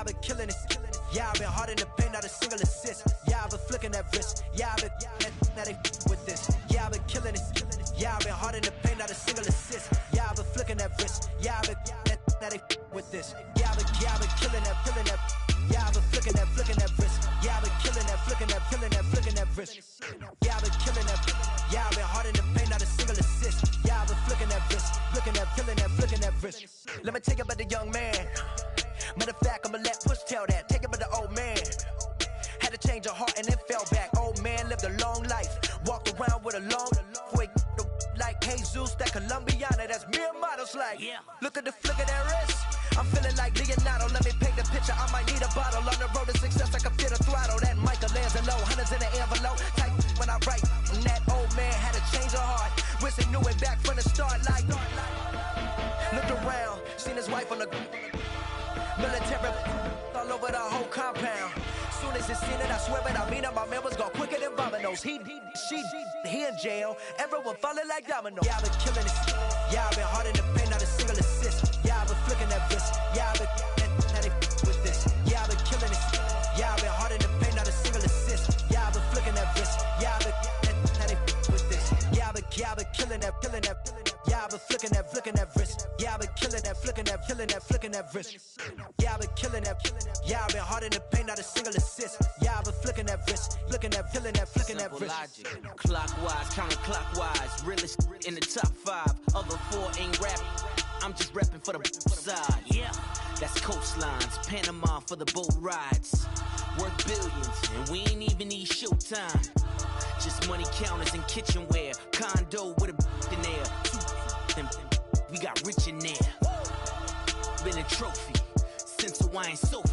I've been killing it. Yeah, I've been hard in the paint, not a single assist. Yeah, I've been flicking that wrist. Yeah, I've been now they with this. Yeah, I've been killing it. Yeah, I've been hard in the paint, not a single assist. Yeah, I've been flicking that wrist. Yeah, I've been now they with this. Yeah, I've been killing that, killing that. Yeah, I've been flicking that wrist. Yeah, I've been killing that, flicking that wrist. Yeah, I've been killing that. Yeah, I've been hard in the paint, not a single assist. Yeah, I've been flicking that wrist, flicking that wrist. Let me tell you about the young man. Matter of fact, I'ma let Push tell that. Take it about the old man. Had to change her heart and then fell back. Old man lived a long life. Walked around with a long way like Jesus, that Colombiana. That's mere models like. Look at the flick of that wrist. I'm feeling like Leonardo. Let me paint the picture. I might need a bottle. On the road to success, I can fit a throttle. That Michelangelo, hundreds in the envelope. Type when I write. And that old man had to change her heart. Wish he knew it back from the start. Like, looked around, seen his wife on the military all over the whole compound. Soon as he seen it, I swear it, I mean it. My man was gone quicker than Domino's. He in jail. Everyone falling like dominoes. Yeah, I've been killing it. Yeah, I've been hard in the paint, not a single assist. Yeah, I've been flicking that wrist. Yeah, I've been now they with this. Yeah, I've been killing it. Yeah, I've been hard in the paint, not a single assist. Yeah, I've been flicking that wrist. Yeah, I've been now they with this. Yeah, I've been killing that. Yeah, I've been flicking that wrist. Yeah, I've been killing that, flicking that wrist. Yeah, I've been killing that. Yeah, I've been hard in the paint, not a single assist. Yeah, I've been flicking that wrist, flicking that wrist. Logic, clockwise, counterclockwise. Realest in the top 5. Other 4 ain't rapping. I'm just repping for the side. Yeah, that's coastlines, Panama for the boat rides. Worth billions, and we ain't even need showtime. Just money counters and kitchenware. Condo with a in there. We got rich in there. Been a trophy since Hawaiian Sophie.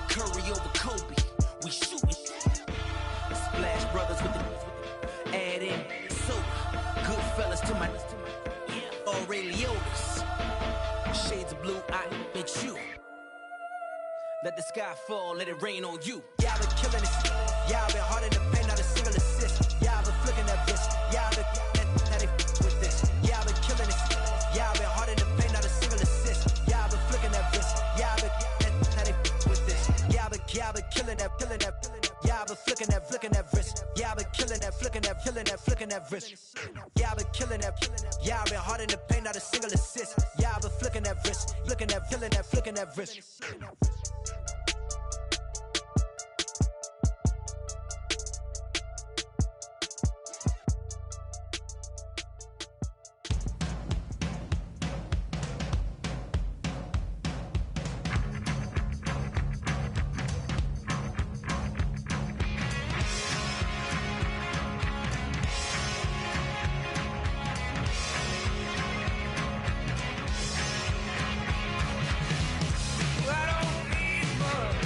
Curry over Kobe. We shooting. Splash Brothers with the add in soda. Good fellas to my Aureliotas. Shades of blue, I admit you. Let the sky fall, let it rain on you. Yeah, I've been killing it. Yeah, I've been hard in the paint, not a single assist. Yeah, I've been flicking that wrist. Yeah, I've been now they with this. Yeah, I've been killing it. Yeah, I've been hard in the paint, not a single assist. Yeah, I've been flicking that wrist. Yeah, I've been now they with this. Yeah, I've been killing that. Yeah, I've been flicking that wrist. Yeah, I've been killing that, flicking that wrist. Yeah, I've been killing that. Yeah, I've been hard in the paint, not a single assist. Yeah, I've been flicking that wrist, flicking that wrist. I don't need much.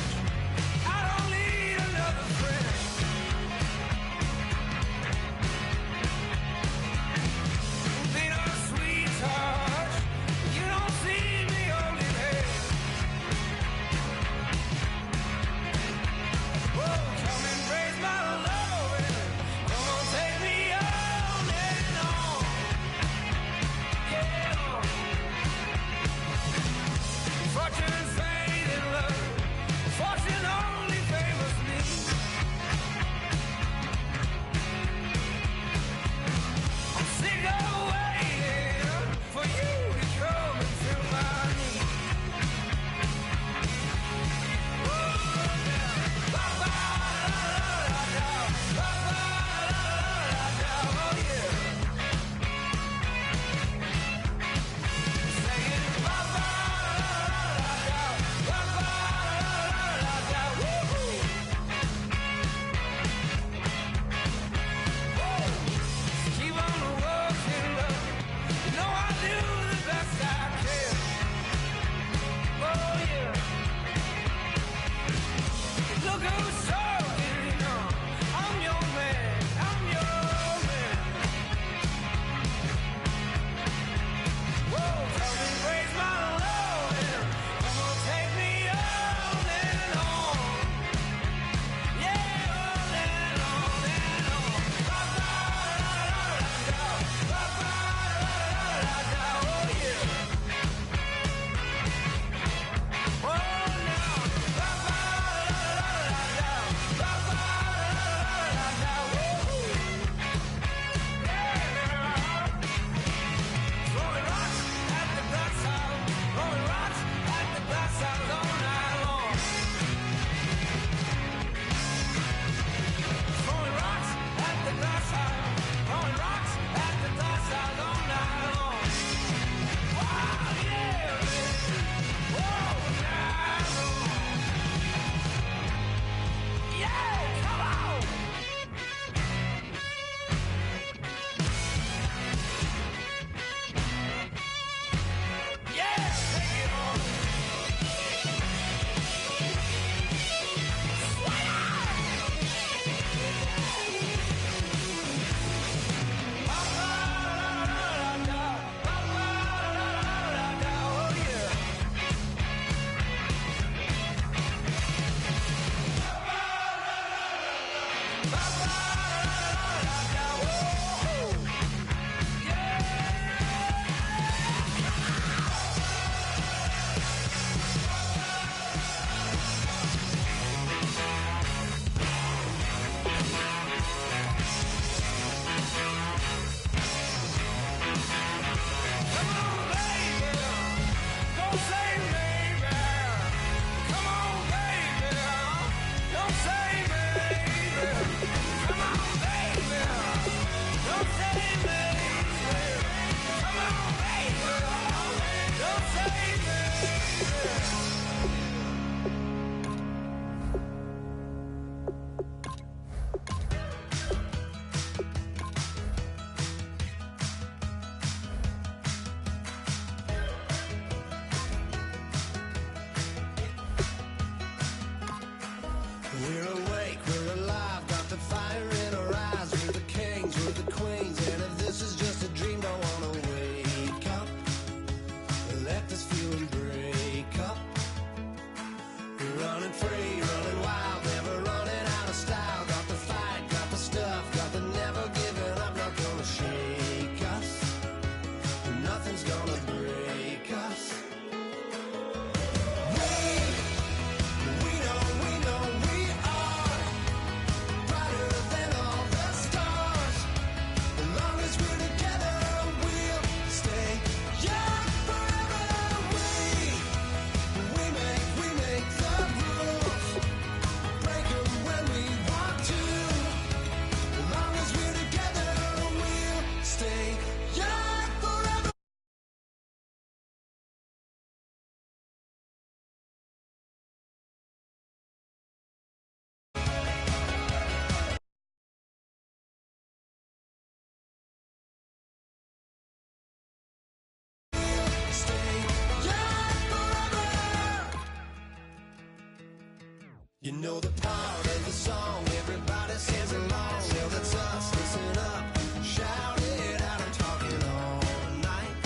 You know the part of the song everybody sings along. Well, that's us. Listen up, shout it out. I'm talking all night.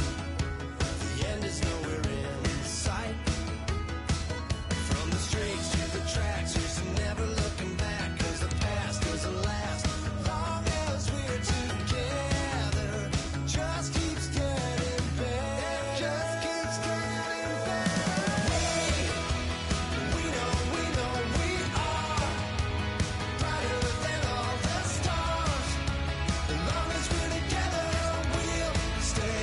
The end is nowhere in sight. From the streets to the tracks, there's never looking back. 'Cause the past doesn't last long as we're together. Just keeps getting better. Just keeps getting better. We know we are brighter than all the stars. As long as we're together, we'll stay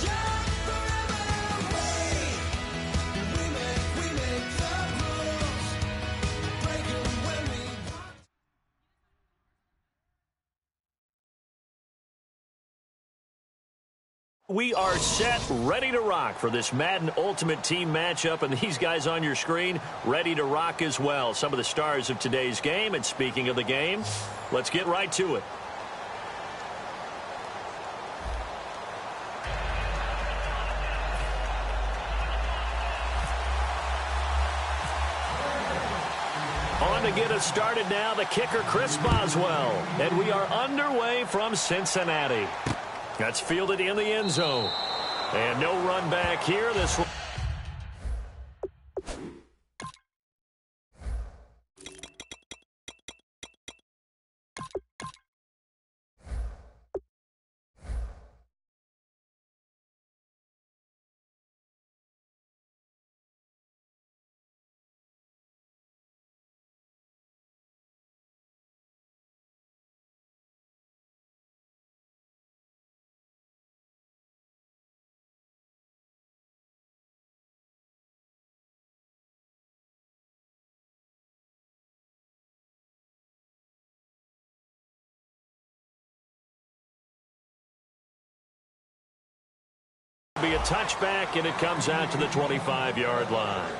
young forever. We make the rules, break 'em when we want. We are set, ready to rock for this Madden Ultimate Team matchup, and these guys on your screen ready to rock as well. Some of the stars of today's game, and speaking of the game, let's get right to it. On to get us started now, the kicker Chris Boswell, and we are underway from Cincinnati. That's fielded in the end zone. And no run back here. This one. Be a touchback, and it comes out to the 25-yard line.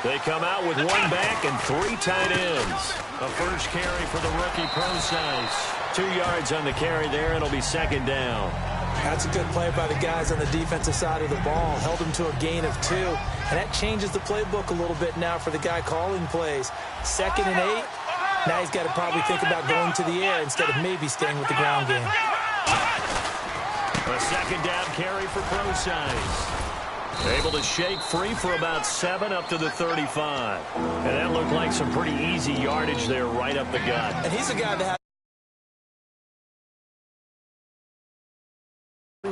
They come out with one back and three tight ends. A first carry for the rookie Procise. 2 yards on the carry there, and it'll be second down. That's a good play by the guys on the defensive side of the ball. Held them to a gain of 2. And that changes the playbook a little bit now for the guy calling plays. 2nd and 8. Now he's got to probably think about going to the air instead of maybe staying with the ground game. A second down carry for Procise. Able to shake free for about 7 up to the 35. And that looked like some pretty easy yardage there right up the gut. And he's a guy that has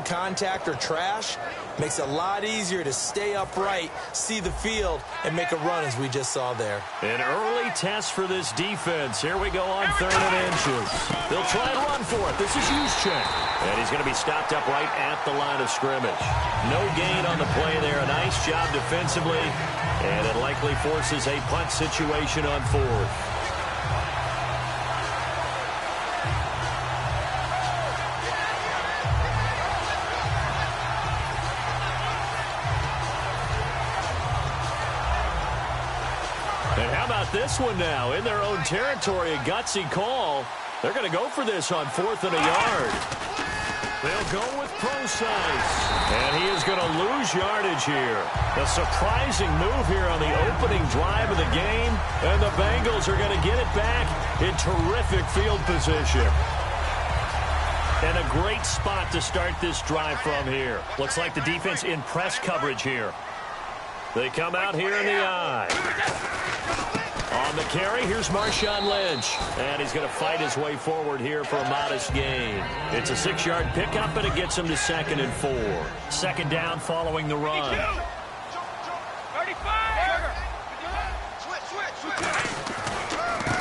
contact or trash, makes it a lot easier to stay upright, see the field, and make a run as we just saw there. An early test for this defense. Here we go on 3rd and inches. They'll try and run for it. This is Juszczyk. And he's going to be stopped up right at the line of scrimmage. No gain on the play there. A nice job defensively. And it likely forces a punt situation on 4th. And how about this one now? In their own territory, a gutsy call. They're going to go for this on 4th and a yard. They'll go with Procise. And he is going to lose yardage here. A surprising move here on the opening drive of the game. And the Bengals are going to get it back in terrific field position. And a great spot to start this drive from here. Looks like the defense in press coverage here. They come out here in the eye. On the carry, here's Marshawn Lynch. And he's going to fight his way forward here for a modest gain. It's a 6-yard pickup, and it gets him to 2nd and 4. 2nd down following the run.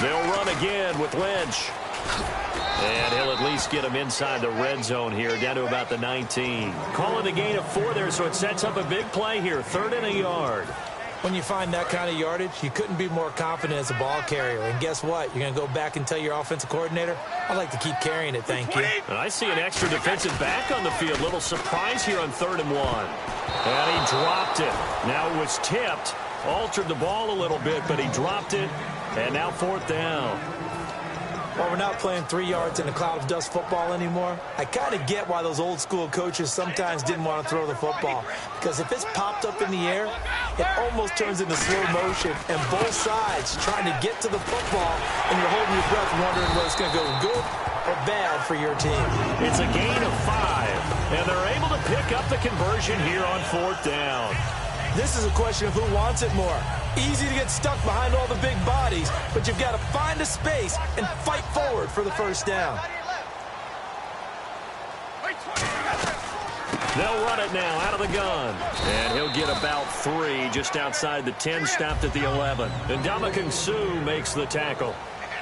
They'll run again with Lynch. And he'll at least get him inside the red zone here, down to about the 19. Calling a gain of 4 there, so it sets up a big play here, 3rd and a yard. When you find that kind of yardage, you couldn't be more confident as a ball carrier. And guess what? You're going to go back and tell your offensive coordinator, I'd like to keep carrying it, thank you. And I see an extra defensive back on the field. Little surprise here on 3rd and 1. And he dropped it. Now it was tipped. Altered the ball a little bit, but he dropped it. And now 4th down. While we're not playing 3 yards in a cloud of dust football anymore, I kind of get why those old school coaches sometimes didn't want to throw the football. Because if it's popped up in the air, it almost turns into slow motion, and both sides trying to get to the football, and you're holding your breath wondering whether it's going to go good or bad for your team. It's a gain of 5, and they're able to pick up the conversion here on 4th down. This is a question of who wants it more. Easy to get stuck behind all the big bodies, but you've got to find a space and fight forward for the first down. They'll run it now out of the gun. And he'll get about 3 just outside the 10, stopped at the 11. And Ndamukong Suh makes the tackle.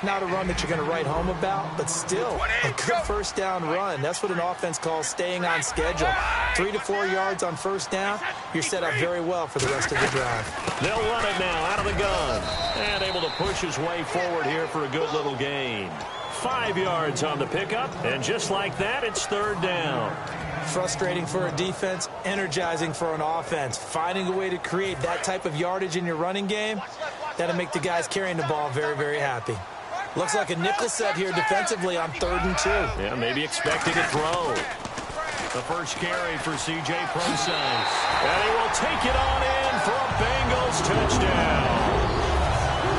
Not a run that you're going to write home about, but still a good first down run. That's what an offense calls staying on schedule. 3 to 4 yards on first down, you're set up very well for the rest of the drive. They'll run it now out of the gun. And able to push his way forward here for a good little gain. 5 yards on the pickup, and just like that, it's 3rd down. Frustrating for a defense, energizing for an offense. Finding a way to create that type of yardage in your running game, that'll make the guys carrying the ball very, very happy. Looks like a nickel set here defensively on 3rd and 2. Yeah, maybe expecting a throw. The first carry for C.J. Prosise. And he will take it on in for a Bengals touchdown.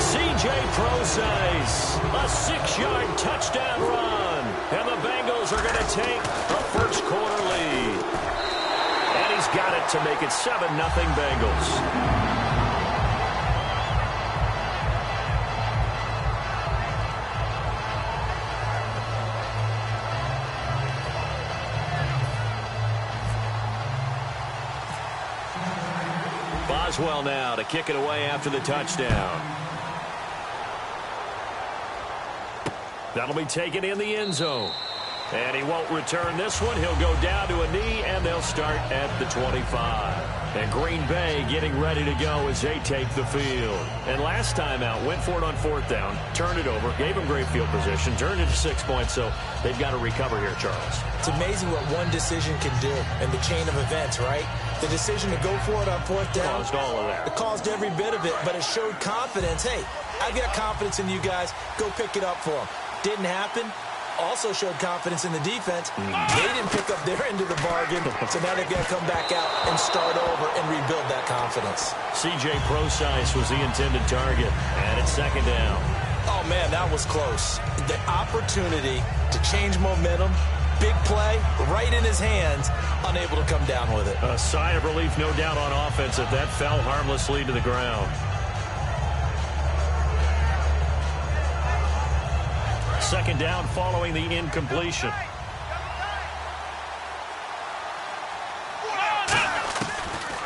C.J. Prosise, a 6-yard touchdown run. And the Bengals are going to take a first-quarter lead. And he's got it to make it 7-0 Bengals. Boswell now to kick it away after the touchdown. That'll be taken in the end zone. And he won't return this one. He'll go down to a knee, and they'll start at the 25. And Green Bay getting ready to go as they take the field. And last time out, went for it on 4th down, turned it over, gave them great field position, turned it to 6 points, so they've got to recover here, Charles. It's amazing what one decision can do in the chain of events, right? The decision to go for it on 4th down. Caused all of that. It caused every bit of it, but it showed confidence. Hey, I've got confidence in you guys. Go pick it up for them. Didn't happen. Also showed confidence in the defense. They didn't pick up their end of the bargain, so now they've got to come back out and start over and rebuild that confidence. C.J. Prosise was the intended target, and it's 2nd down. Oh, man, that was close. The opportunity to change momentum, big play, right in his hands, unable to come down with it. A sigh of relief, no doubt, on offense if that fell harmlessly to the ground. 2nd down following the incompletion.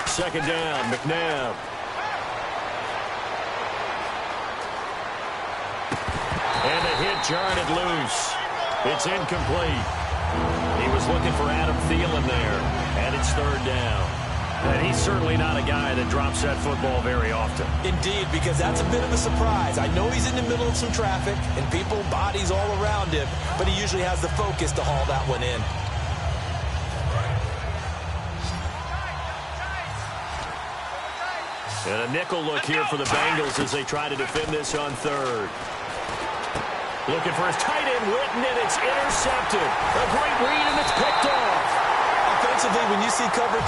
Second down, McNabb. And the hit jarred it loose. It's incomplete. He was looking for Adam Thielen there, and it's 3rd down. And he's certainly not a guy that drops that football very often. Indeed, because that's a bit of a surprise. I know he's in the middle of some traffic and people, bodies all around him, but he usually has the focus to haul that one in. And a nickel look here for the Bengals as they try to defend this on 3rd. Looking for his tight end, Witten, and it's intercepted. A great read, and it's picked off. Offensively, when you see cover 2,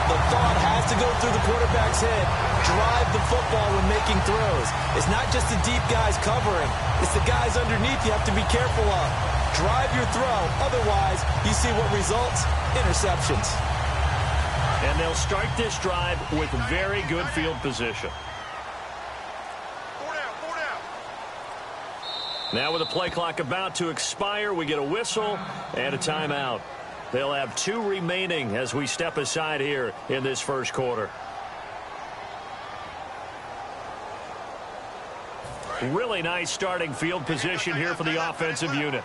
the thought has to go through the quarterback's head. Drive the football when making throws. It's not just the deep guys covering. It's the guys underneath you have to be careful of. Drive your throw. Otherwise, you see what results? Interceptions. And they'll start this drive with very good field position. Now with the play clock about to expire, we get a whistle and a timeout. They'll have 2 remaining as we step aside here in this first quarter. Really nice starting field position here for the offensive unit.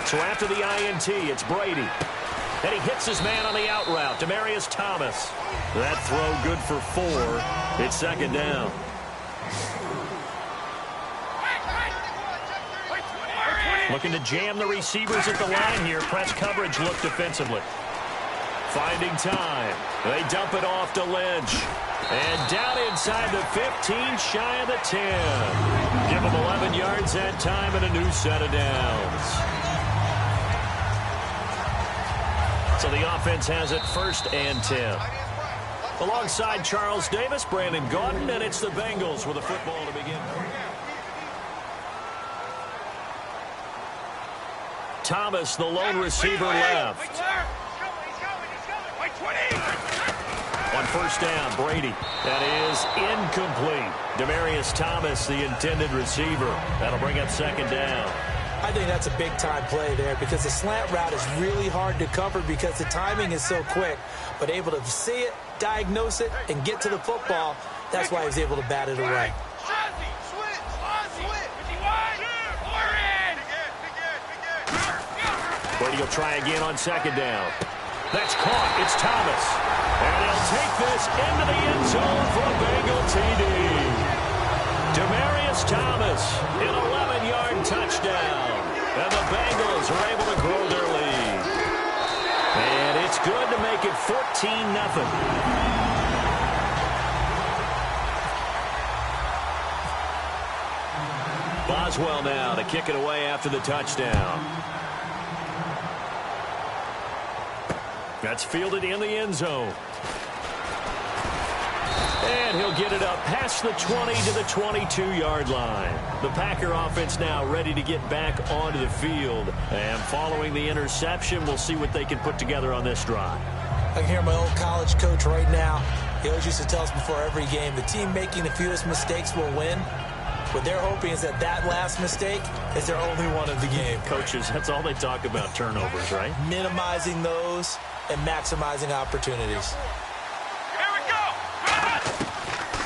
So after the INT, it's Brady. And he hits his man on the out route, Demaryius Thomas. That throw good for 4. It's second down. Looking to jam the receivers at the line here. Press coverage look defensively. Finding time. They dump it off to Lynch. And down inside the 15, shy of the 10. Give them 11 yards that time and a new set of downs. So the offense has it 1st and 10. Alongside Charles Davis, Brandon Gaudin, and it's the Bengals with a football to begin. Thomas, the lone receiver, left. On 1st down, Brady. That is incomplete. Demaryius Thomas, the intended receiver. That'll bring up 2nd down. I think that's a big-time play there because the slant route is really hard to cover because the timing is so quick. But able to see it, diagnose it, and get to the football, that's why he was able to bat it away. Brady will try again on 2nd down. That's caught. It's Thomas. And he'll take this into the end zone for a Bengal TD. Demaryius Thomas, an 11-yard touchdown. And the Bengals are able to grow their lead. And it's good to make it 14-0. Boswell now to kick it away after the touchdown. That's fielded in the end zone. And he'll get it up past the 20 to the 22-yard line. The Packer offense now ready to get back onto the field. And following the interception, we'll see what they can put together on this drive. I can hear my old college coach right now. He always used to tell us before every game, the team making the fewest mistakes will win. What they're hoping is that last mistake is their only one of the game. Coaches, that's all they talk about, turnovers, right? Minimizing those and maximizing opportunities. Here we go!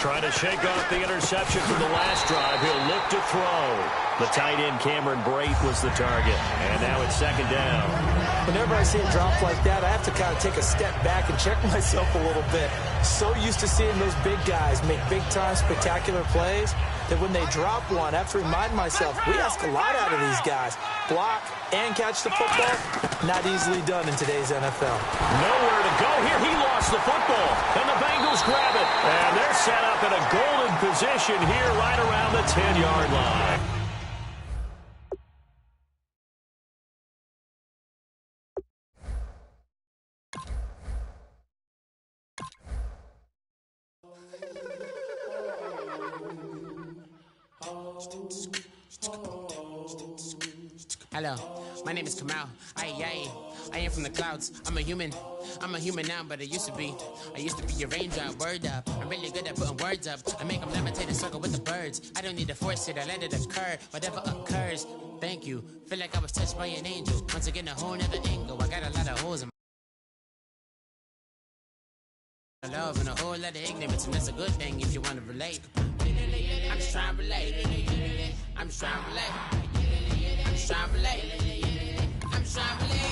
Trying to shake off the interception from the last drive. He'll look to throw. The tight end, Cameron Brate, was the target. And now it's 2nd down. Whenever I see a drop like that, I have to kind of take a step back and check myself a little bit. So used to seeing those big guys make big-time spectacular plays that when they drop one, I have to remind myself, we ask a lot out of these guys. Block and catch the football, not easily done in today's NFL. Nowhere to go here. He lost the football, and the Bengals grab it. And they're set up in a golden position here right around the 10-yard line. Hello, my name is Kamal. I am from the clouds. I'm a human now, but I used to be a raindrop. Word up, I'm really good at putting words up. I make them levitate and circle with the birds. I don't need to force it, I let it occur. Whatever occurs, thank you. Feel like I was touched by an angel. Once again, a whole nother angle. I got a lot of holes in my love and a whole lot of ignorance, and that's a good thing if you want to relate. I'm just trying to relate. I'm just trying to relate. I'm just trying to relate. I'm just trying to relate.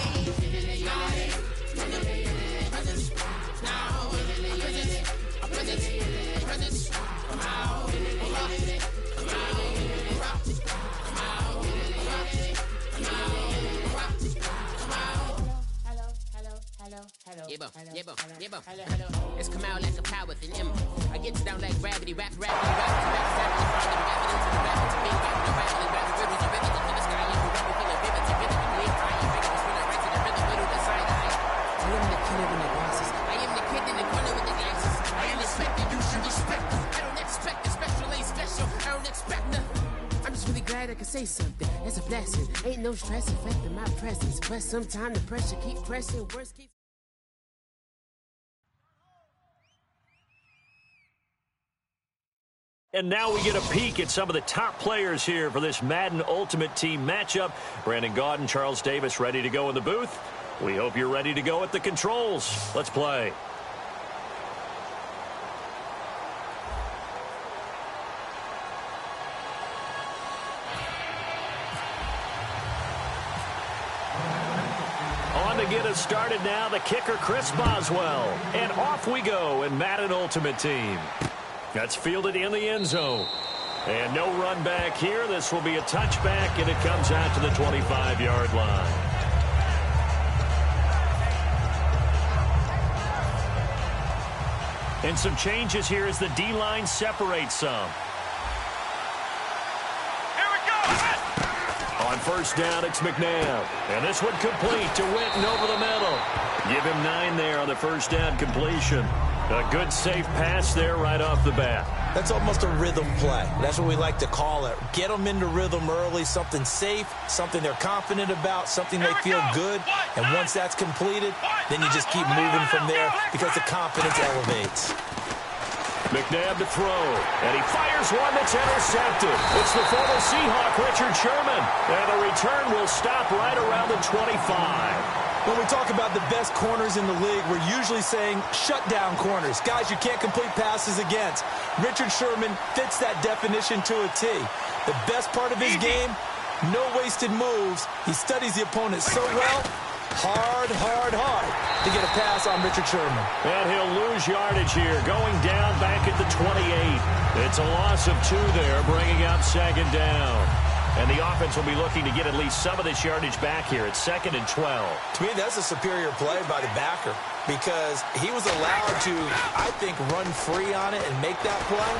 It's come out like a power with an M. I get down like gravity, rap, family, I can say something. That's a blessing. Ain't no stress affecting my presence. But sometimes the pressure keep pressing. Worst case. And now we get a peek at some of the top players here for this Madden Ultimate Team matchup. Brandon Gaudin, Charles Davis ready to go in the booth. We hope you're ready to go at the controls. Let's play. to get us started now, the kicker, Chris Boswell. And off we go in Madden Ultimate Team. That's fielded in the end zone. And no run back here. This will be a touchback, and it comes out to the 25-yard line. And some changes here as the D-line separates some. On first down, it's McNabb. And this one complete to Witten over the middle. Give him 9 there on the first down completion. A good, safe pass there right off the bat. That's almost a rhythm play. That's what we like to call it. Get them into rhythm early, something safe, something they're confident about, something they feel good. And once that's completed, then you just keep moving from there because the confidence elevates. McNabb to throw, and he fires one that's intercepted. It's the former Seahawk, Richard Sherman, and the return will stop right around the 25. When we talk about the best corners in the league, we're usually saying shutdown corners, guys you can't complete passes against. Richard Sherman fits that definition to a T. The best part of his game, no wasted moves. He studies the opponent so well. Hard to get a pass on Richard Sherman. And he'll lose yardage here, going down back at the 28. It's a loss of 2 there, bringing up second down. And the offense will be looking to get at least some of this yardage back here at 2nd and 12. To me, that's a superior play by the backer because he was allowed to, I think, run free on it and make that play.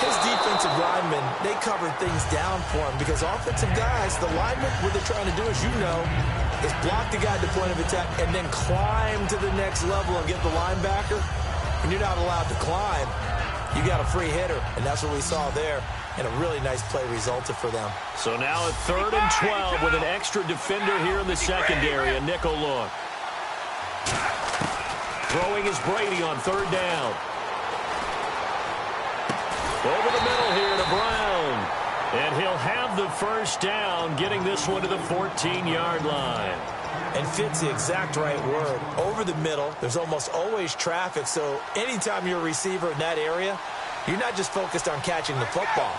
His defensive linemen, they covered things down for him because offensive guys, the linemen, what they're trying to do, as you know, is block the guy at the point of attack and then climb to the next level and get the linebacker. And you're not allowed to climb. You got a free hitter, and that's what we saw there. And a really nice play resulted for them. So now at 3rd and 12 with an extra defender here in the secondary, a nickel look. Throwing is Brady on 3rd down. Over the middle here to Brown. And he'll have the first down, getting this one to the 14-yard line. And fits the exact right word. Over the middle, there's almost always traffic, so anytime you're a receiver in that area, you're not just focused on catching the football.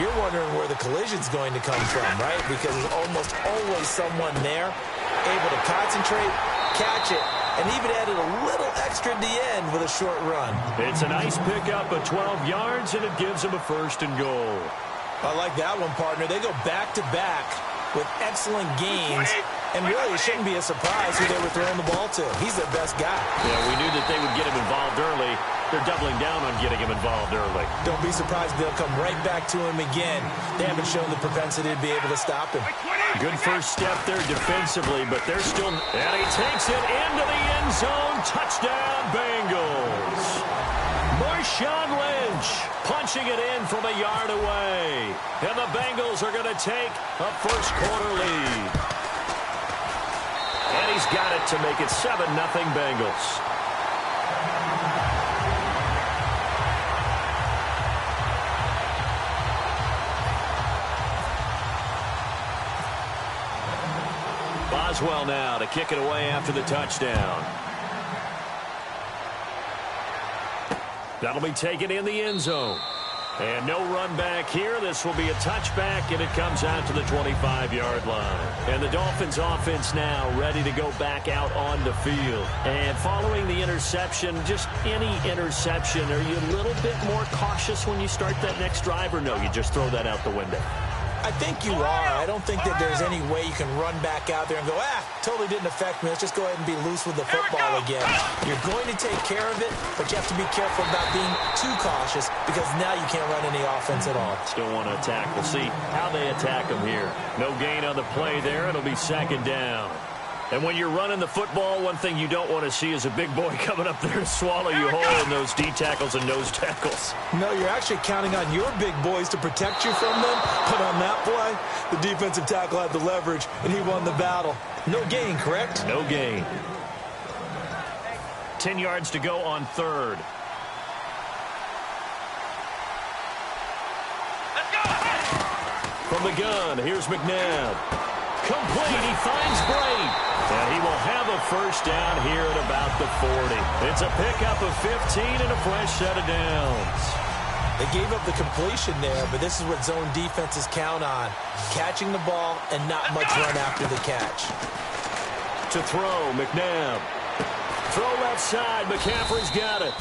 You're wondering where the collision's going to come from, right? Because there's almost always someone there able to concentrate, catch it, and even added a little extra at the end with a short run. It's a nice pickup of 12 yards, and it gives him a 1st and goal. I like that one, partner. They go back-to-back with excellent gains. And really, it shouldn't be a surprise who they were throwing the ball to. He's their best guy. Yeah, we knew that they would get him involved early. They're doubling down on getting him involved early. Don't be surprised if they'll come right back to him again. They haven't shown the propensity to be able to stop him. Good first step there defensively, but they're still... And he takes it into the end zone. Touchdown, Bengals. Marshawn Lynch punching it in from a yard away. And the Bengals are going to take a first-quarter lead. And he's got it to make it 7-0 Bengals. Boswell now to kick it away after the touchdown. That'll be taken in the end zone. And no run back here. This will be a touchback, and it comes out to the 25-yard line. And the Dolphins offense now ready to go back out on the field. And following the interception, just any interception, are you a little bit more cautious when you start that next drive, or no, you just throw that out the window? I think you are. I don't think that there's any way you can run back out there and go, totally didn't affect me. Let's just go ahead and be loose with the football again. You're going to take care of it, but you have to be careful about being too cautious because now you can't run any offense at all. Still want to attack. We'll see how they attack them here. No gain on the play there. It'll be 2nd down. And when you're running the football, one thing you don't want to see is a big boy coming up there to swallow you whole in those D tackles and nose tackles. No, you're actually counting on your big boys to protect you from them. But on that play, the defensive tackle had the leverage, and he won the battle. No gain, correct? No gain. 10 yards to go on 3rd. Let's go! From the gun, here's McNabb. Complete, he finds Brady. And he will have a first down here at about the 40. It's a pickup of 15 and a fresh set of downs. They gave up the completion there, but this is what zone defenses count on. Catching the ball and not much run after the catch. to throw. McNabb. Throw left side. McCaffrey's got it.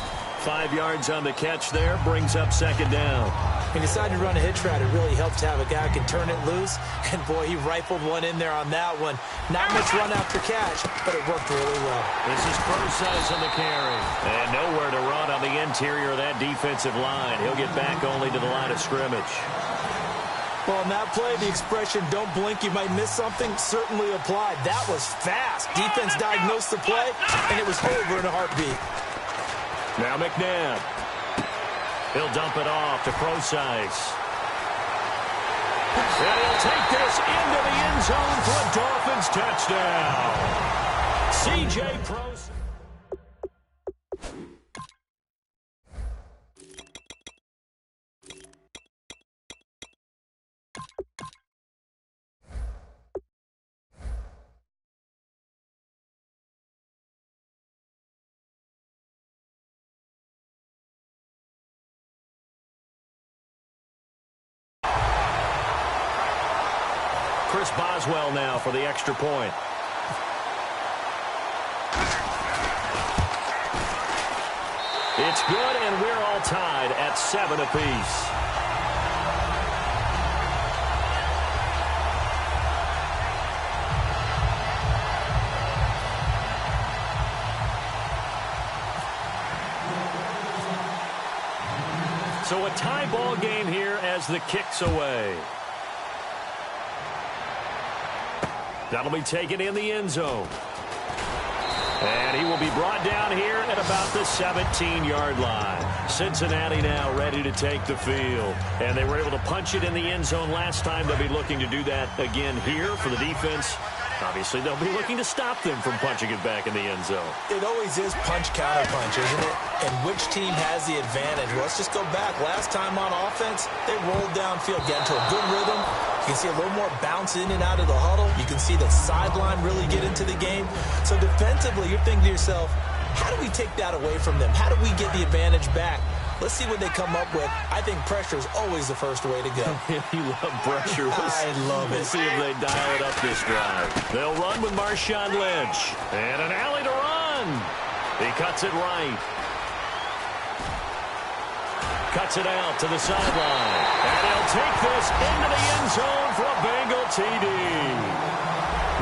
5 yards on the catch there. Brings up second down. He decided to run a hitch route. It really helps to have a guy who can turn it loose. And, boy, he rifled one in there on that one. Not much run after catch, but it worked really well. This is Procise on the carry. And nowhere to run on the interior of that defensive line. He'll get back only to the line of scrimmage. Well, on that play, the expression, don't blink, you might miss something, certainly applied. That was fast. Defense diagnosed the play, and it was over in a heartbeat. Now McNabb. He'll dump it off to Procise. And he'll take this into the end zone for a Dolphins touchdown. C.J. Procise. Chris Boswell now for the extra point. It's good, and we're all tied at 7 apiece. So a tie ball game here as the kick's away. That'll be taken in the end zone. And he will be brought down here at about the 17-yard line. Cincinnati now ready to take the field. And they were able to punch it in the end zone last time. They'll be looking to do that again here for the defense. Obviously, they'll be looking to stop them from punching it back in the end zone. It always is punch-counter-punch, isn't it? And which team has the advantage? Well, let's just go back. Last time on offense, they rolled downfield, get into a good rhythm. You can see a little more bounce in and out of the huddle. You can see the sideline really get into the game. So defensively, you're thinking to yourself, how do we take that away from them? How do we get the advantage back? Let's see what they come up with. I think pressure is always the first way to go. You love pressure. I love it. We'll see if they dial it up this drive. They'll run with Marshawn Lynch. And an alley to run. He cuts it right. Cuts it out to the sideline. And he'll take this into the end zone for a Bengal TD.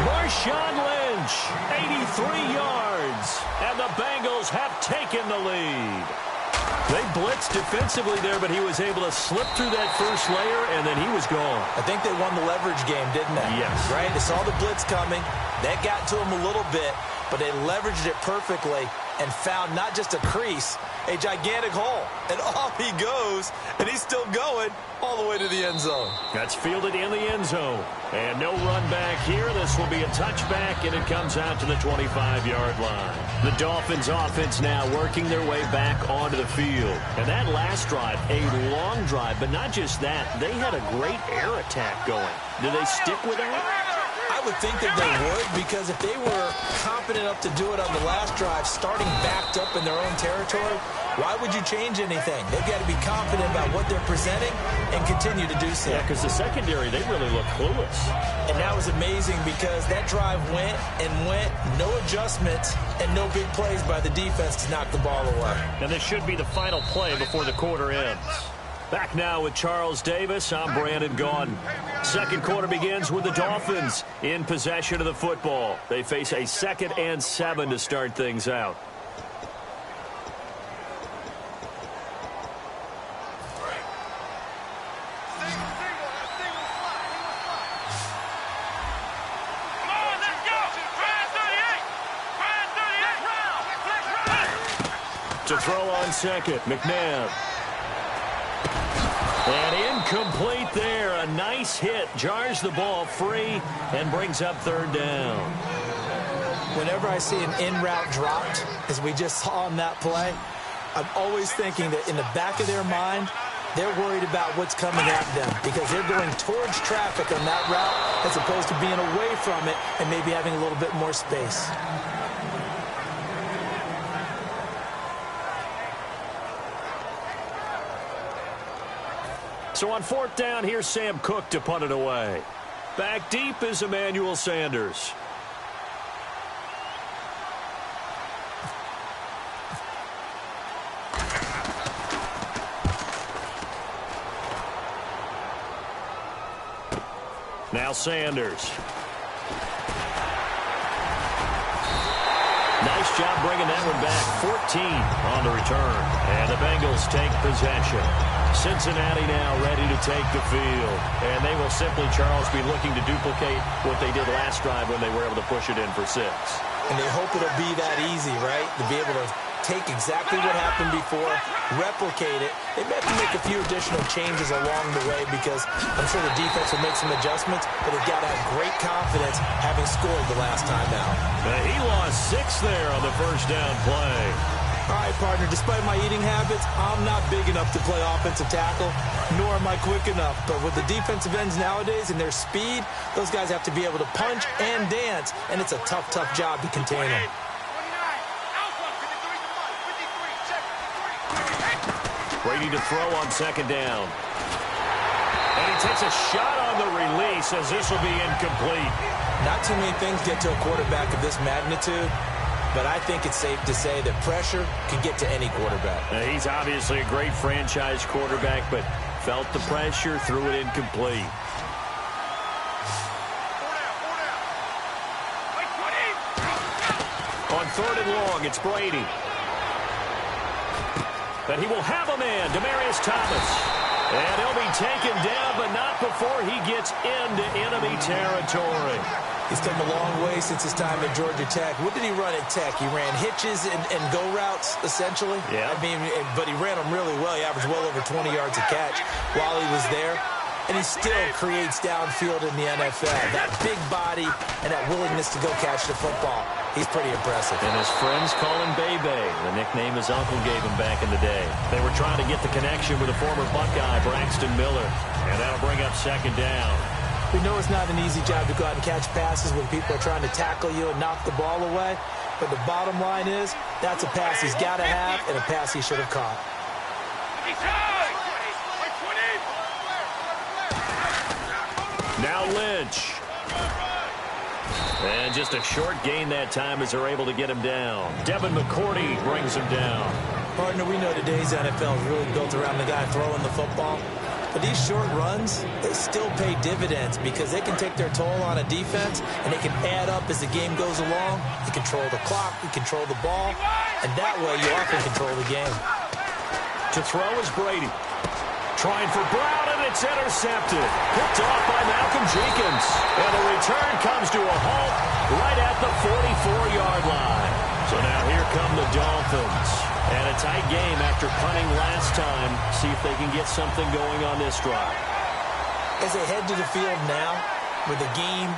Marshawn Lynch, 83 yards. And the Bengals have taken the lead. They blitzed defensively there, but he was able to slip through that first layer, and then he was gone. I think they won the leverage game, didn't they? Yes. Right? They saw the blitz coming. That got to him a little bit, but they leveraged it perfectly and found not just a crease, a gigantic hole. And off he goes, and he's still going all the way to the end zone. That's fielded in the end zone. And no run back here. This will be a touchback, and it comes out to the 25-yard line. The Dolphins offense now working their way back onto the field. And that last drive, a long drive, but not just that. They had a great air attack going. Do they stick with that? I would think that they would, because if they were confident enough to do it on the last drive, starting backed up in their own territory, why would you change anything? They've got to be confident about what they're presenting and continue to do so. Yeah, because the secondary, they really look clueless. And that was amazing because that drive went and went, no adjustments, and no big plays by the defense to knock the ball away. And this should be the final play before the quarter ends. Back now with Charles Davis. I'm Brandon Gaudin. Second quarter begins with the Dolphins in possession of the football. They face a 2nd and 7 to start things out. To throw on second, McNabb. And incomplete there. A nice hit. Jars the ball free and brings up third down. Whenever I see an in-route dropped, as we just saw on that play, I'm always thinking that in the back of their mind, they're worried about what's coming at them because they're going towards traffic on that route as opposed to being away from it and maybe having a little bit more space. So on fourth down, here's Sam Cook to punt it away. Back deep is Emmanuel Sanders. Now Sanders. Nice job bringing that one back. 14 on the return. And the Bengals take possession. Cincinnati now ready to take the field. And they will simply, Charles, be looking to duplicate what they did last drive when they were able to push it in for 6. And they hope it'll be that easy, right? To be able to take exactly what happened before, replicate it. They may have to make a few additional changes along the way because I'm sure the defense will make some adjustments, but they've got to have great confidence having scored the last time out. He lost 6 there on the first down play. All right, partner, despite my eating habits, I'm not big enough to play offensive tackle, nor am I quick enough. But with the defensive ends nowadays and their speed, those guys have to be able to punch and dance, and it's a tough, tough job to contain them. Brady to throw on second down. And he takes a shot on the release as this will be incomplete. Not too many things get to a quarterback of this magnitude, but I think it's safe to say that pressure can get to any quarterback. He's obviously a great franchise quarterback, but felt the pressure, threw it incomplete. On 3rd and long, it's Brady. But he will have a man, Demaryius Thomas. And he'll be taken down, but not before he gets into enemy territory. He's come a long way since his time at Georgia Tech. What did he run at Tech? He ran hitches and go routes, essentially. Yeah. I mean, but he ran them really well. He averaged well over 20 yards a catch while he was there. And he still creates downfield in the NFL. That big body and that willingness to go catch the football. He's pretty impressive. And his friends call him Bebe, the nickname his uncle gave him back in the day. They were trying to get the connection with the former Buckeye, Braxton Miller. And that'll bring up second down. We know it's not an easy job to go out and catch passes when people are trying to tackle you and knock the ball away. But the bottom line is, that's a pass he's got to have and a pass he should have caught. Now Lynch. And just a short gain that time as they're able to get him down. Devin McCourty brings him down. Partner, we know today's NFL is really built around the guy throwing the football. But these short runs, they still pay dividends because they can take their toll on a defense and they can add up as the game goes along. You control the clock, you control the ball, and that way you often control the game. To throw is Brady. Trying for Brown, and it's intercepted. Picked off by Malcolm Jenkins. And the return comes to a halt right at the 44-yard line. So now here come the Dolphins. And a tight game after punting last time. See if they can get something going on this drive. As they head to the field now, with the game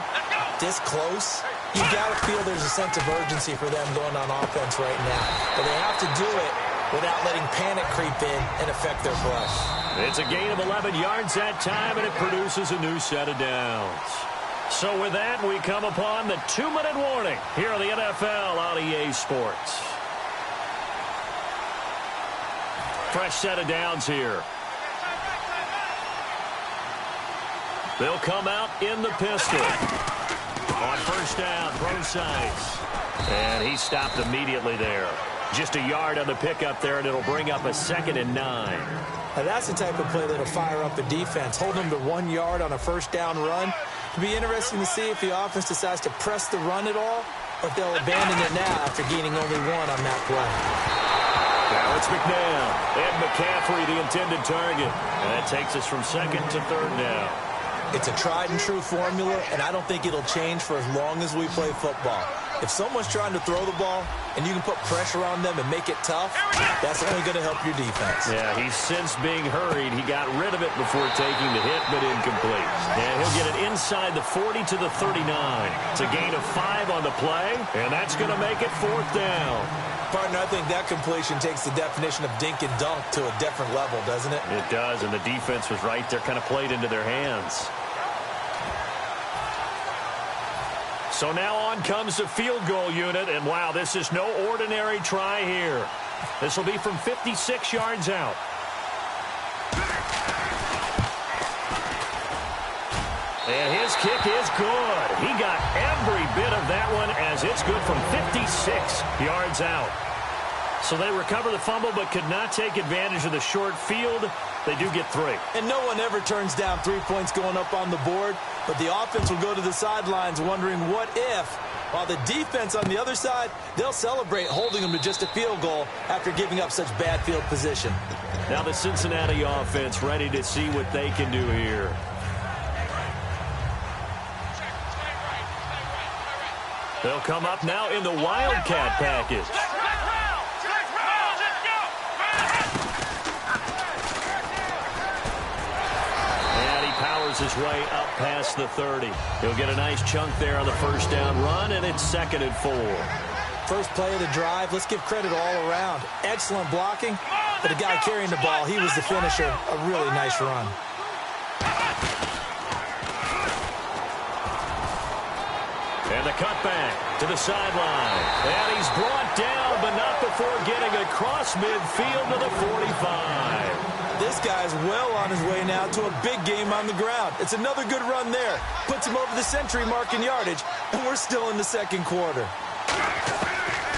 this close, you got to feel there's a sense of urgency for them going on offense right now. But they have to do it without letting panic creep in and affect their play. It's a gain of 11 yards that time, and it produces a new set of downs. So with that, we come upon the 2-minute warning here on the NFL on EA Sports. Fresh set of downs here. They'll come out in the pistol. On first down, Brosize. And he stopped immediately there. Just a yard on the pickup there, and it'll bring up a 2nd and 9. Now that's the type of play that'll fire up a defense. Hold them to 1 yard on a first down run. It'll be interesting to see if the offense decides to press the run at all, or if they'll abandon it now after gaining only 1 on that play. Now it's McNabb. And McCaffrey, the intended target. And that takes us from 2nd to 3rd down. It's a tried-and-true formula, and I don't think it'll change for as long as we play football. If someone's trying to throw the ball and you can put pressure on them and make it tough, that's only going to help your defense. Yeah, he's since being hurried. He got rid of it before taking the hit, but incomplete. And he'll get it inside the 40 to the 39. It's a gain of 5 on the play, and that's going to make it 4th down. Partner, I think that completion takes the definition of dink and dunk to a different level, doesn't it? It does, and the defense was right there, kind of played into their hands. So now on comes the field goal unit, and wow, this is no ordinary try here. This will be from 56 yards out. And his kick is good. He got every bit of that one as it's good from 56 yards out. So they recover the fumble but could not take advantage of the short field. They do get 3. And no one ever turns down 3 points going up on the board, but the offense will go to the sidelines wondering what if, while the defense on the other side, they'll celebrate holding them to just a field goal after giving up such bad field position. Now the Cincinnati offense ready to see what they can do here. They'll come up now in the Wildcat package. And he powers his way up past the 30. He'll get a nice chunk there on the first down run, and it's 2nd and 4. First play of the drive, let's give credit all around. Excellent blocking, but the guy carrying the ball, he was the finisher. A really nice run. And the cutback to the sideline. And he's brought down, but not before getting across midfield to the 45. This guy's well on his way now to a big game on the ground. It's another good run there. Puts him over the century mark in yardage, and we're still in the second quarter.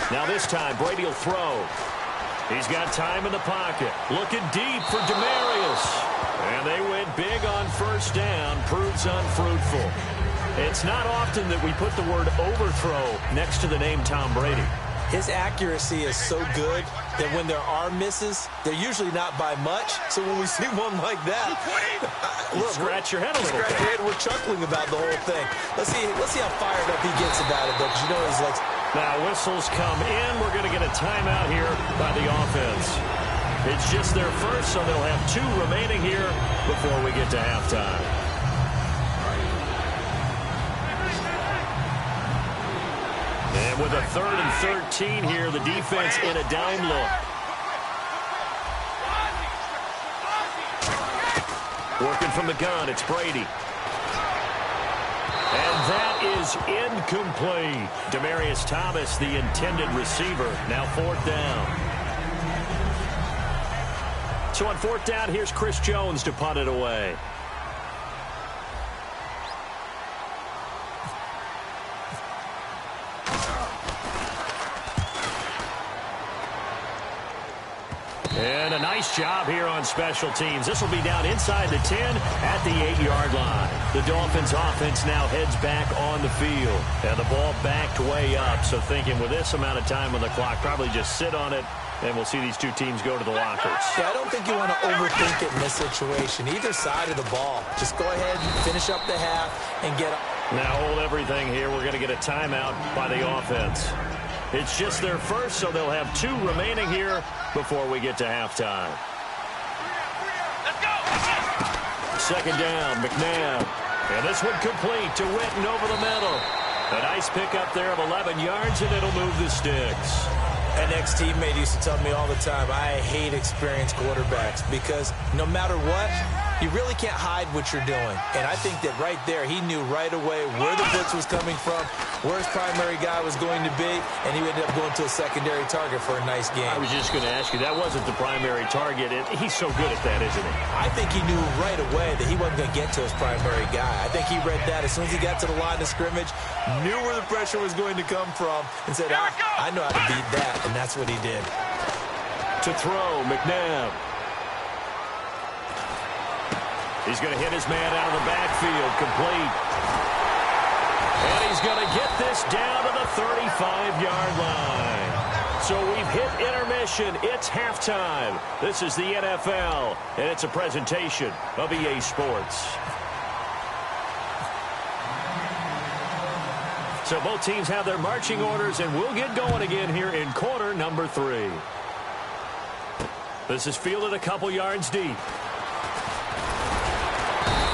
Now this time, Brady will throw. He's got time in the pocket. Looking deep for Demarius. And they went big on first down. Proves unfruitful. It's not often that we put the word overthrow next to the name Tom Brady. His accuracy is so good that when there are misses, they're usually not by much. So when we see one like that, look, scratch your head a little bit. We're chuckling about the whole thing. Let's see how fired up he gets about it, though, because you know he's like... Now whistles come in. We're going to get a timeout here by the offense. It's just their first, so they'll have 2 remaining here before we get to halftime. And with a 3rd and 13 here, the defense in a dime look. Working from the gun, it's Brady. And that is incomplete. Demaryius Thomas, the intended receiver, now 4th down. So on 4th down, here's Chris Jones to punt it away. And a nice job here on special teams. This will be down inside the 10 at the 8-yard line. The Dolphins offense now heads back on the field. And the ball backed way up. So thinking with this amount of time on the clock, probably just sit on it, and we'll see these 2 teams go to the lockers. Yeah, I don't think you want to overthink it in this situation. Either side of the ball. Just go ahead and finish up the half and get... Now hold everything here. We're going to get a timeout by the offense. It's just their first, so they'll have 2 remaining here before we get to halftime. Let's go! 2nd down, McNabb. And this one complete to Witten over the middle. A nice pickup there of 11 yards, and it'll move the sticks. An ex-teammate used to tell me all the time, I hate experienced quarterbacks because no matter what, you really can't hide what you're doing. And I think that right there, he knew right away where the blitz was coming from, where his primary guy was going to be, and he ended up going to a secondary target for a nice game. I was just going to ask you, that wasn't the primary target. He's so good at that, isn't he? I think he knew right away that he wasn't going to get to his primary guy. I think he read that as soon as he got to the line of scrimmage, knew where the pressure was going to come from, and said, I know how to beat that, and that's what he did. To throw, McNabb. He's going to hit his man out of the backfield, complete. And he's going to get this down to the 35-yard line. So we've hit intermission. It's halftime. This is the NFL, and it's a presentation of EA Sports. So both teams have their marching orders, and we'll get going again here in quarter number 3. This is fielded a couple yards deep.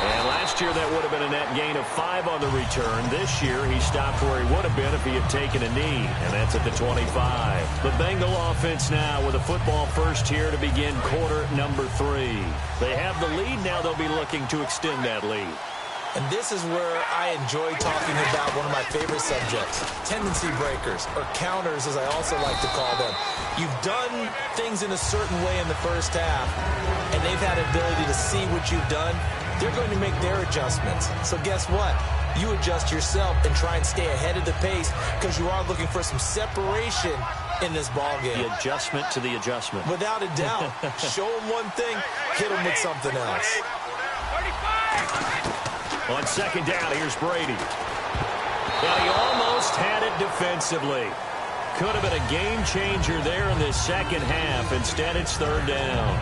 And last year that would have been a net gain of 5 on the return. This year he stopped where he would have been if he had taken a knee, and that's at the 25. The Bengal offense now with a football first here to begin quarter number 3. They have the lead. Now they'll be looking to extend that lead. And this is where I enjoy talking about one of my favorite subjects, tendency breakers, or counters as I also like to call them. You've done things in a certain way in the first half, and they've had ability to see what you've done. They're going to make their adjustments. So guess what? You adjust yourself and try and stay ahead of the pace because you are looking for some separation in this ballgame. The adjustment to the adjustment. Without a doubt. Show them one thing, hit them with something else. On second down, here's Brady. And he almost had it defensively. Could have been a game changer there in this second half. Instead, it's third down.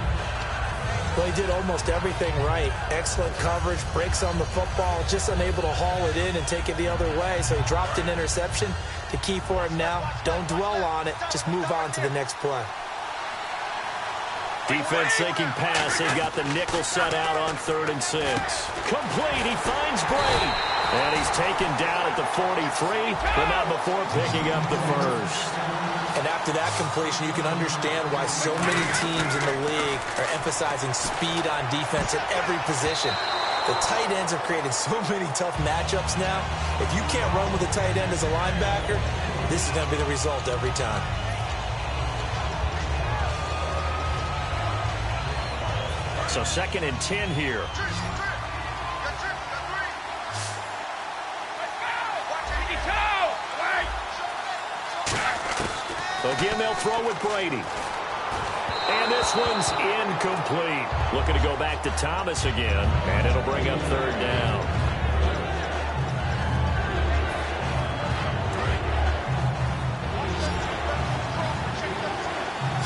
Well, he did almost everything right. Excellent coverage, breaks on the football, just unable to haul it in and take it the other way. So he dropped an interception. The key for him now, don't dwell on it. Just move on to the next play. Defense thinking pass. They've got the nickel set out on 3rd and 6. Complete. He finds Brady. And he's taken down at the 43, but not before picking up the first. And after that completion, you can understand why so many teams in the league are emphasizing speed on defense at every position. The tight ends have created so many tough matchups now. If you can't run with a tight end as a linebacker, this is going to be the result every time. So 2nd and 10 here. Again, they'll throw with Brady. And this one's incomplete. Looking to go back to Thomas again, and it'll bring up 3rd down.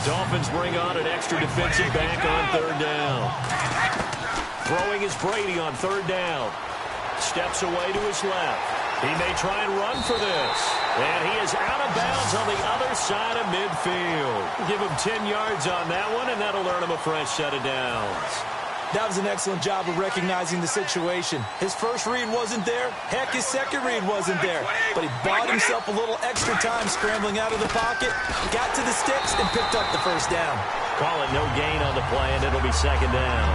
Dolphins bring on an extra defensive back on 3rd down. Throwing is Brady on 3rd down. Steps away to his left. He may try and run for this. And he is out of bounds on the other side of midfield. Give him 10 yards on that one, and that'll earn him a fresh set of downs. That was an excellent job of recognizing the situation. His first read wasn't there. Heck, his second read wasn't there. But he bought himself a little extra time scrambling out of the pocket, got to the sticks, and picked up the first down. Call it no gain on the play, and it'll be 2nd down.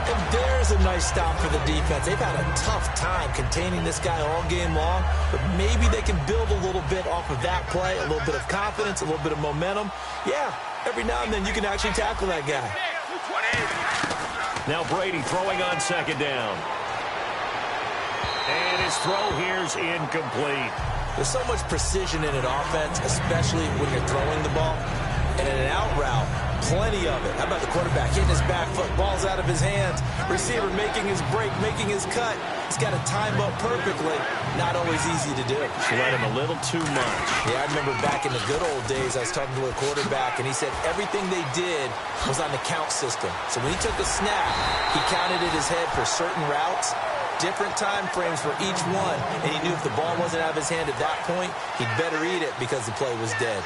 And there's a nice stop for the defense. They've had a tough time containing this guy all game long, but maybe they can build a little bit off of that play, a little bit of confidence, a little bit of momentum. Yeah, every now and then you can actually tackle that guy. Now Brady throwing on 2nd down. And his throw here's incomplete. There's so much precision in an offense, especially when you're throwing the ball. And in an out route, plenty of it. How about the quarterback hitting his back foot, ball's out of his hands, receiver making his break, making his cut. He's got to time up perfectly. Not always easy to do. She let him a little too much. Yeah, I remember back in the good old days, I was talking to a quarterback, and he said everything they did was on the count system. So when he took a snap, he counted in his head for certain routes, different time frames for each one, and he knew if the ball wasn't out of his hand at that point, he'd better eat it because the play was dead.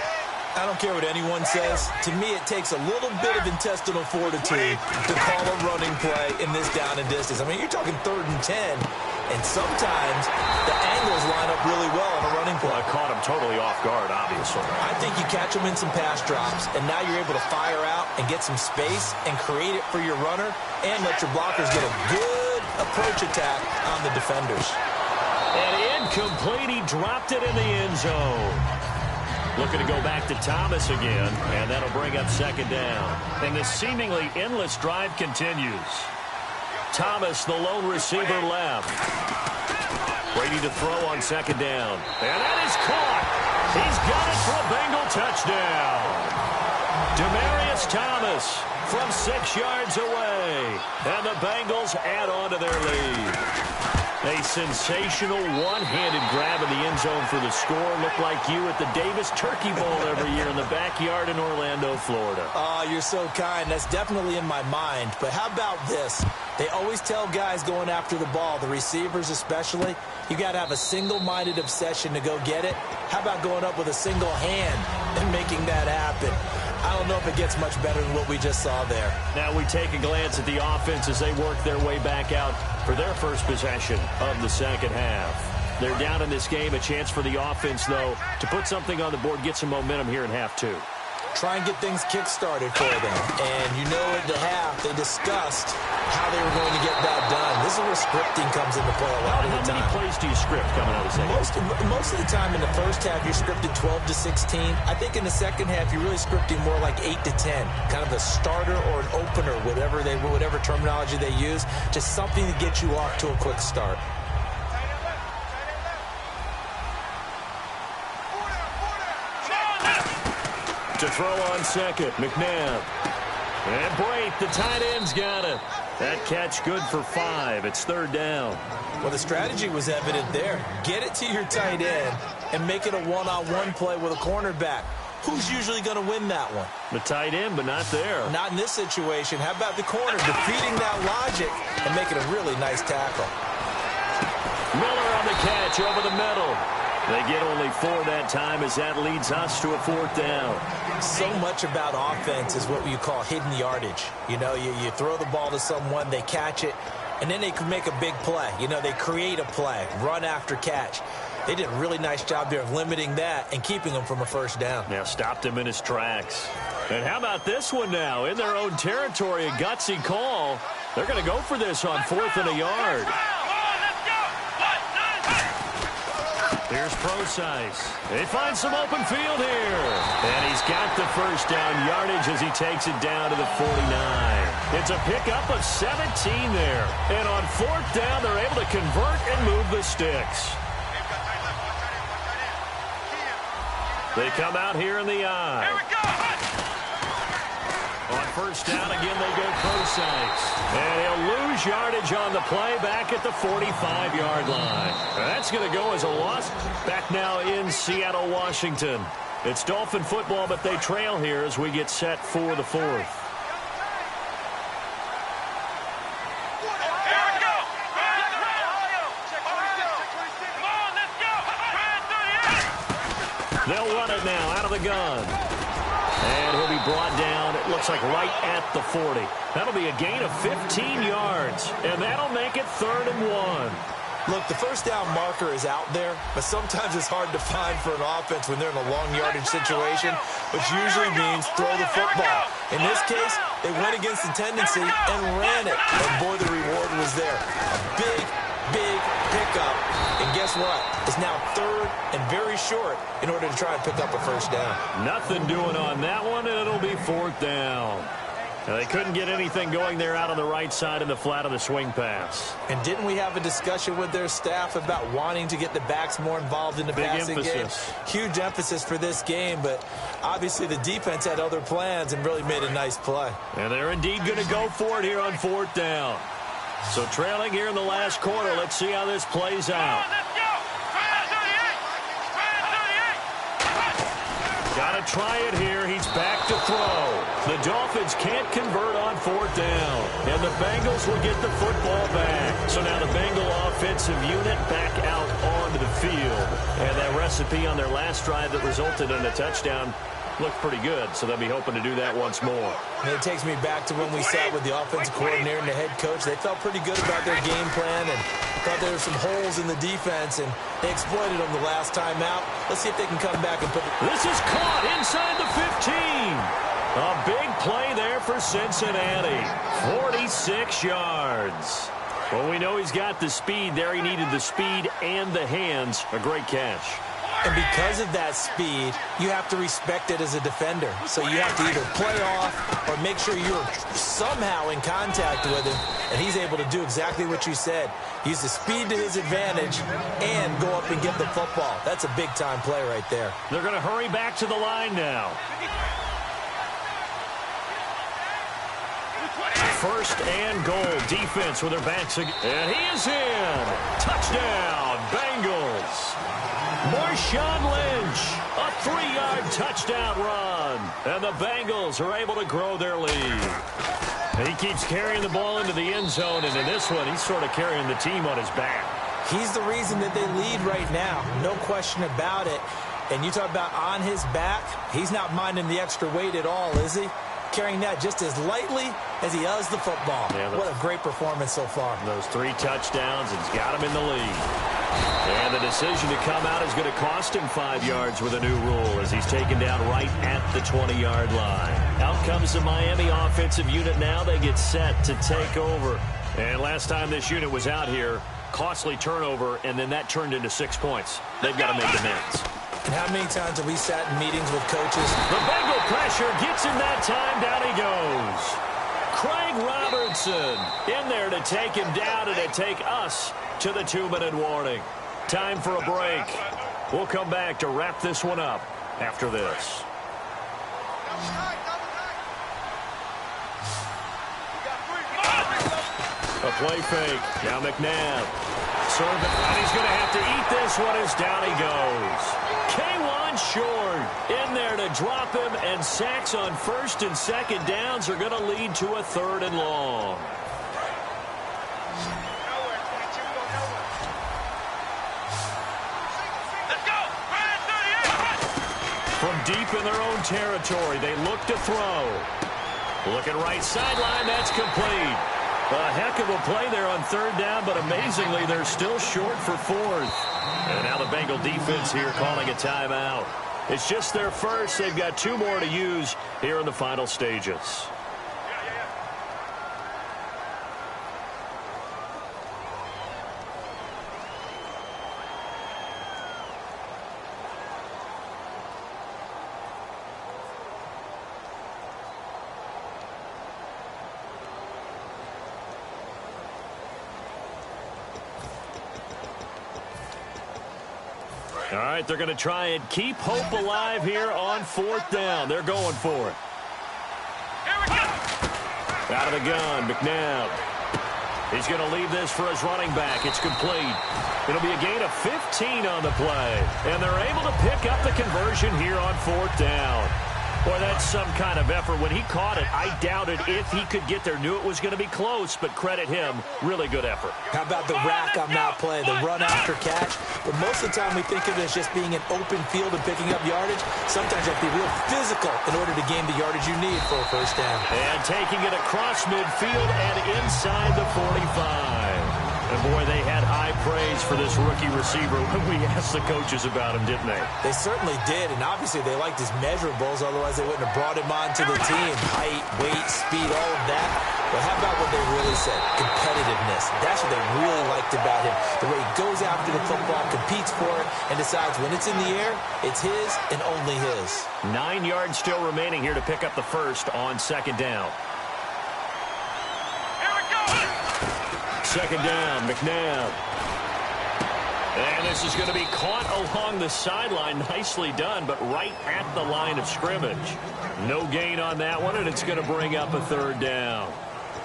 I don't care what anyone says. To me, it takes a little bit of intestinal fortitude to call a running play in this down and distance. I mean, you're talking 3rd and 10, and sometimes the angles line up really well on a running play. Well, I caught him totally off guard, obviously. I think you catch him in some pass drops, and now you're able to fire out and get some space and create it for your runner and let your blockers get a good approach attack on the defenders. And incomplete. He dropped it in the end zone. Looking to go back to Thomas again, and that'll bring up 2nd down. And this seemingly endless drive continues. Thomas, the lone receiver, left. Brady to throw on 2nd down. And that is caught. He's got it for a Bengal touchdown. Demaryius Thomas from 6 yards away. And the Bengals add on to their lead. A sensational one-handed grab in the end zone for the score. Looked like you at the Davis Turkey Bowl every year in the backyard in Orlando, Florida. Oh, you're so kind. That's definitely in my mind. But how about this? They always tell guys going after the ball, the receivers especially, you got to have a single-minded obsession to go get it. How about going up with a single hand and making that happen? I don't know if it gets much better than what we just saw there. Now we take a glance at the offense as they work their way back out for their first possession of the second half. They're down in this game. A chance for the offense, though, to put something on the board, get some momentum here in half 2. Try and get things kick-started for them. And you know at the half, they discussed how they were going to get that done. This is where scripting comes into play a lot of the time. How many plays do you script coming out of the second? Most of the time in the first half, you're scripted 12 to 16. I think in the second half, you're really scripting more like 8 to 10. Kind of a starter or an opener, whatever terminology they use. Just something to get you off to a quick start. To throw on second, McNabb. And Brate, the tight end's got it. That catch good for 5. It's third down. Well, the strategy was evident there. Get it to your tight end and make it a one-on-one play with a cornerback. Who's usually going to win that one? The tight end, but not there. Not in this situation. How about the corner defeating that logic and making a really nice tackle? Miller on the catch over the middle. They get only 4 that time as that leads us to a 4th down. So much about offense is what you call hidden yardage. You know, you throw the ball to someone, they catch it, and then they can make a big play. You know, they create a play, run after catch. They did a really nice job there of limiting that and keeping him from a first down. Now stopped him in his tracks. And how about this one now? In their own territory, a gutsy call. They're going to go for this on 4th and a yard. Here's Procise. They find some open field here. And he's got the first down yardage as he takes it down to the 49. It's a pickup of 17 there. And on 4th down, they're able to convert and move the sticks. They come out here in the eye. Here we go. On first down, again, they go Procise. And he'll lose yardage on the play back at the 45-yard line. That's going to go as a loss back now in Seattle, Washington. It's Dolphin football, but they trail here as we get set for the 4th. They'll run it now out of the gun. And he'll be brought down, it looks like right at the 40. That'll be a gain of 15 yards. And that'll make it 3rd and 1. Look, the first down marker is out there, but sometimes it's hard to find for an offense when they're in a long yardage situation, which usually means throw the football. In this case, they went against the tendency and ran it. And boy, the reward was there. A big pickup. And guess what? It's now 3rd and very short in order to try and pick up a first down. Nothing doing on that one, and it'll be 4th down. Now, they couldn't get anything going there out on the right side in the flat of the swing pass. And didn't we have a discussion with their staff about wanting to get the backs more involved in the passing game? Huge emphasis for this game, but obviously the defense had other plans and really made a nice play. And they're indeed going to go for it here on 4th down. So trailing here in the last quarter, let's see how this plays out. Got to try it here. He's back to throw. The Dolphins can't convert on 4th down. And the Bengals will get the football back. So now the Bengal offensive unit back out onto the field. And that recipe on their last drive that resulted in a touchdown looked pretty good, so they'll be hoping to do that once more. And it takes me back to when we sat with the offensive coordinator and the head coach. They felt pretty good about their game plan and thought there were some holes in the defense, and they exploited them the last time out. Let's see if they can come back and put it. This is caught inside the 15. A big play there for Cincinnati. 46 yards. Well, we know he's got the speed there. He needed the speed and the hands. A great catch. And because of that speed, you have to respect it as a defender. So you have to either play off or make sure you're somehow in contact with him. And he's able to do exactly what you said. Use the speed to his advantage and go up and get the football. That's a big-time play right there. They're going to hurry back to the line now. First and goal. Defense with their backs again. And he is in. Touchdown, Bengals. Marshawn Lynch, a 3-yard touchdown run. And the Bengals are able to grow their lead. And he keeps carrying the ball into the end zone, and in this one, he's sort of carrying the team on his back. He's the reason that they lead right now. No question about it. And you talk about on his back, he's not minding the extra weight at all, is he? Carrying that just as lightly as he does the football. Yeah, what a great performance so far. Those 3 touchdowns, and he's got him in the lead. And the decision to come out is going to cost him 5 yards with a new rule as he's taken down right at the 20-yard line. Out comes the Miami offensive unit now. They get set to take over. And last time this unit was out here, costly turnover, and then that turned into 6 points. They've got to make amends. And how many times have we sat in meetings with coaches? The Bengal pressure gets him that time. Down he goes. Craig Robertson in there to take him down and to take us to the 2-minute warning. Time for a break. We'll come back to wrap this one up after this. A play fake. Now McNabb. Serve it. And he's going to have to eat this one as down he goes. K1 short. In there to drop him, and sacks on first and second downs are going to lead to a third and long. From deep in their own territory, they look to throw. Looking right sideline, that's complete. A heck of a play there on third down, but amazingly, they're still short for fourth. And now the Bengal defense here calling a timeout. It's just their first. They've got 2 more to use here in the final stages. All right, they're going to try and keep hope alive here on fourth down. They're going for it. Here we go. Out of the gun, McNabb. He's going to leave this for his running back. It's complete. It'll be a gain of 15 on the play. And they're able to pick up the conversion here on fourth down. Boy, that's some kind of effort. When he caught it, I doubted if he could get there. Knew it was going to be close, but credit him. Really good effort. How about the rack on that play, the run after catch? But most of the time we think of it as just being an open field and picking up yardage. Sometimes you have to be real physical in order to gain the yardage you need for a first down. And taking it across midfield and inside the 45. And, boy, they had high praise for this rookie receiver when we asked the coaches about him, didn't they? They certainly did, and obviously they liked his measurables, otherwise they wouldn't have brought him onto the team. Height, weight, speed, all of that. But how about what they really said? Competitiveness. That's what they really liked about him. The way he goes after the football, competes for it, and decides when it's in the air, it's his and only his. 9 yards still remaining here to pick up the first on second down. Second down, McNabb. And this is going to be caught along the sideline. Nicely done, but right at the line of scrimmage. No gain on that one, and it's going to bring up a third down.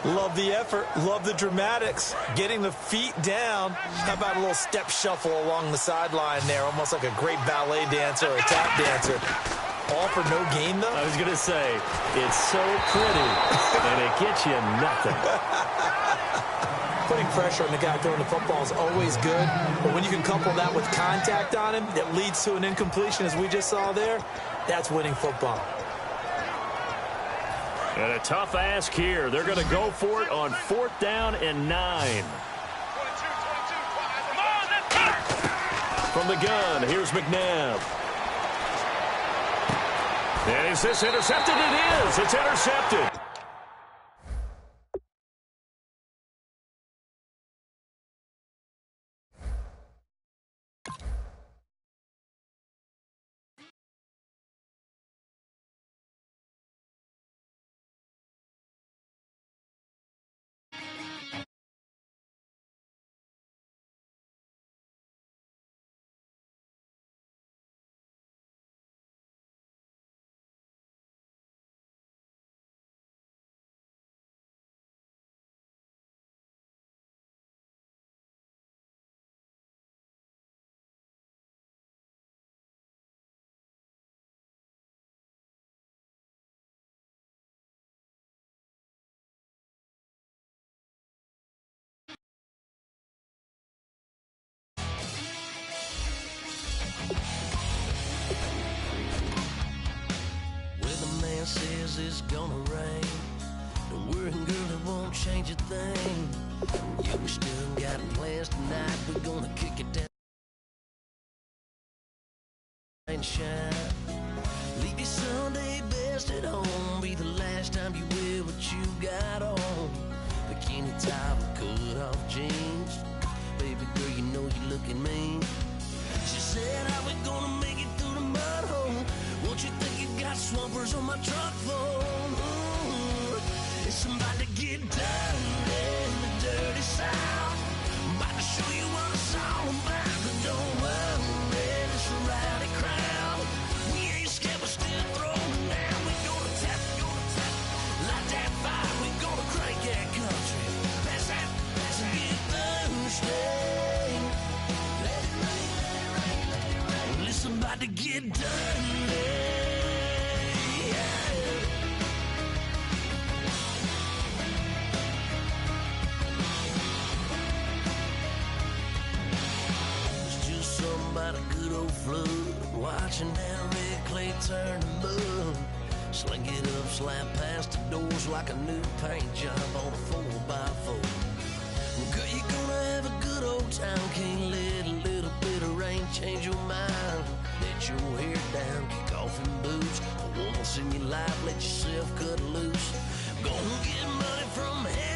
Love the effort. Love the dramatics. Getting the feet down. How about a little step shuffle along the sideline there, almost like a great ballet dancer or a tap dancer. All for no gain, though? I was going to say, it's so pretty, and it gets you nothing. Putting pressure on the guy throwing the football is always good, but when you can couple that with contact on him that leads to an incompletion, as we just saw there, that's winning football. And a tough ask here. They're going to go for it on fourth down and 9. From the gun, here's McNabb. And is this intercepted? It is. It's intercepted. Says it's gonna rain. Don't worry, girl, it won't change a thing. Yeah, we still got plans tonight. We're gonna kick it down and shine. Leave your Sunday best at home. Be the last time you wear what you got on. Bikini top with cut off jeans. Baby girl, you know you looking mean. She said, how we gonna make it through the mud hole? Won't you think you got swampers on my truck floor? It's about to get done in the dirty South. I'm about to show you what it's all about. But don't worry, it's a rowdy crowd. We ain't scared, we're still throwing down. We're gonna about to get dirty. It's just something about a good old flood, watching that red clay turn to mud. Sling it up, slap past the doors like a new paint job on a 4x4. Girl, you're gonna have a good old time. Can't let a little bit of rain change your mind. Let your hair down, kick off in boots. For once in your life, let yourself cut loose. Gonna get money from hell.